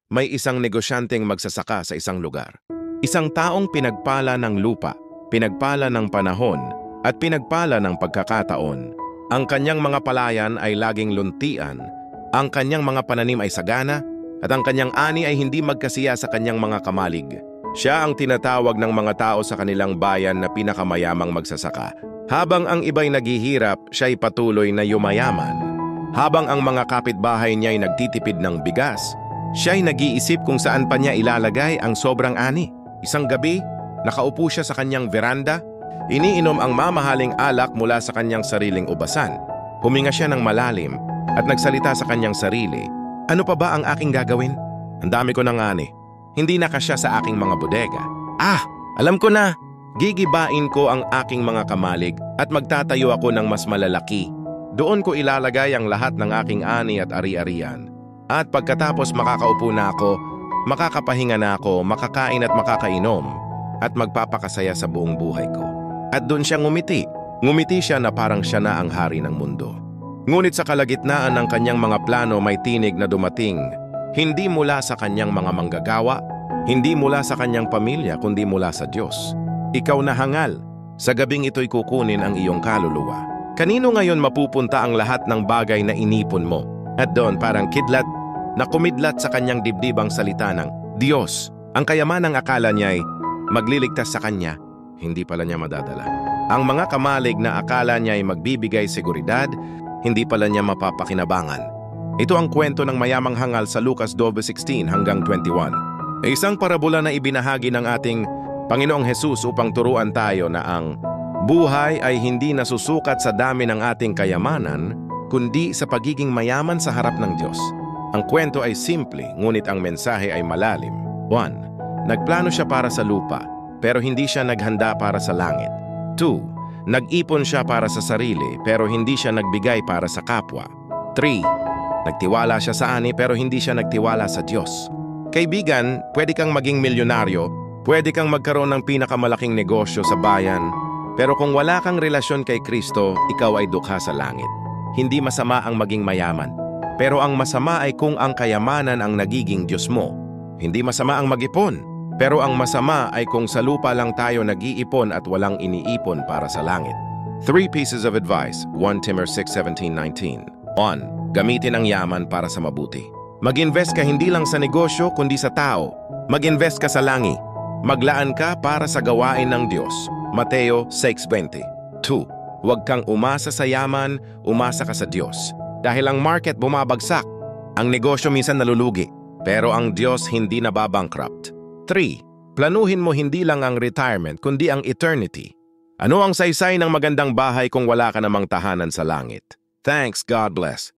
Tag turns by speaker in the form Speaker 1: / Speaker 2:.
Speaker 1: may isang negosyanteng magsasaka sa isang lugar. Isang taong pinagpala ng lupa, pinagpala ng panahon, at pinagpala ng pagkakataon. Ang kanyang mga palayan ay laging luntian, ang kanyang mga pananim ay sagana, at ang kanyang ani ay hindi magkasiya sa kanyang mga kamalig. Siya ang tinatawag ng mga tao sa kanilang bayan na pinakamayamang magsasaka. Habang ang iba'y naghihirap, siya'y patuloy na yumayaman. Habang ang mga kapitbahay niya'y nagtitipid ng bigas, siya'y nag-iisip kung saan pa niya ilalagay ang sobrang ani. Isang gabi, nakaupo siya sa kanyang veranda, iniinom ang mamahaling alak mula sa kanyang sariling ubasan. Huminga siya ng malalim at nagsalita sa kanyang sarili, "Ano pa ba ang aking gagawin? Ang dami ko ng ani. Hindi na kasya sa aking mga bodega. Alam ko na! Gigibain ko ang aking mga kamalig at magtatayo ako ng mas malalaki. Doon ko ilalagay ang lahat ng aking ani at ari-arian. At pagkatapos makakaupo na ako, makakapahinga na ako, makakain at makakainom, at magpapakasaya sa buong buhay ko." At doon siya ngumiti. Ngumiti siya na parang siya na ang hari ng mundo. Ngunit sa kalagitnaan ng kanyang mga plano may tinig na dumating. Hindi mula sa kanyang mga manggagawa, hindi mula sa kanyang pamilya, kundi mula sa Diyos. "Ikaw na hangal, sa gabing ito'y kukunin ang iyong kaluluwa. Kanino ngayon mapupunta ang lahat ng bagay na inipon mo?" At doon parang kidlat na kumidlat sa kanyang dibdibang salita ng Diyos. Ang kayamanang akala niya'y magliligtas sa kanya, hindi pala niya madadala. Ang mga kamalig na akala niya'y magbibigay seguridad, hindi pala niya mapapakinabangan. Ito ang kwento ng mayamang hangal sa Lucas 12:16 hanggang 21. Isang parabola na ibinahagi ng ating Panginoong Hesus upang turuan tayo na ang buhay ay hindi nasusukat sa dami ng ating kayamanan, kundi sa pagiging mayaman sa harap ng Diyos. Ang kwento ay simple, ngunit ang mensahe ay malalim. 1. Nagplano siya para sa lupa, pero hindi siya naghanda para sa langit. 2. Nag-ipon siya para sa sarili, pero hindi siya nagbigay para sa kapwa. 3. Nagtiwala siya sa ani, pero hindi siya nagtiwala sa Diyos. Kaibigan, pwede kang maging milyonaryo, pwede kang magkaroon ng pinakamalaking negosyo sa bayan, pero kung wala kang relasyon kay Kristo, ikaw ay dukha sa langit. Hindi masama ang maging mayaman, pero ang masama ay kung ang kayamanan ang nagiging Diyos mo. Hindi masama ang mag-ipon, pero ang masama ay kung sa lupa lang tayo nag-iipon at walang iniipon para sa langit. 3 pieces of advice, 1 Timothy 6:17-19. 1. Gamitin ang yaman para sa mabuti. Mag-invest ka hindi lang sa negosyo kundi sa tao. Mag-invest ka sa langit. Maglaan ka para sa gawain ng Diyos. Mateo 6:20. 2. Huwag kang umasa sa yaman, umasa ka sa Diyos. Dahil ang market bumabagsak, ang negosyo minsan nalulugi, pero ang Diyos hindi nababankrupt. 3. Planuhin mo hindi lang ang retirement kundi ang eternity. Ano ang saysay ng magandang bahay kung wala ka namang tahanan sa langit? Thanks, God bless.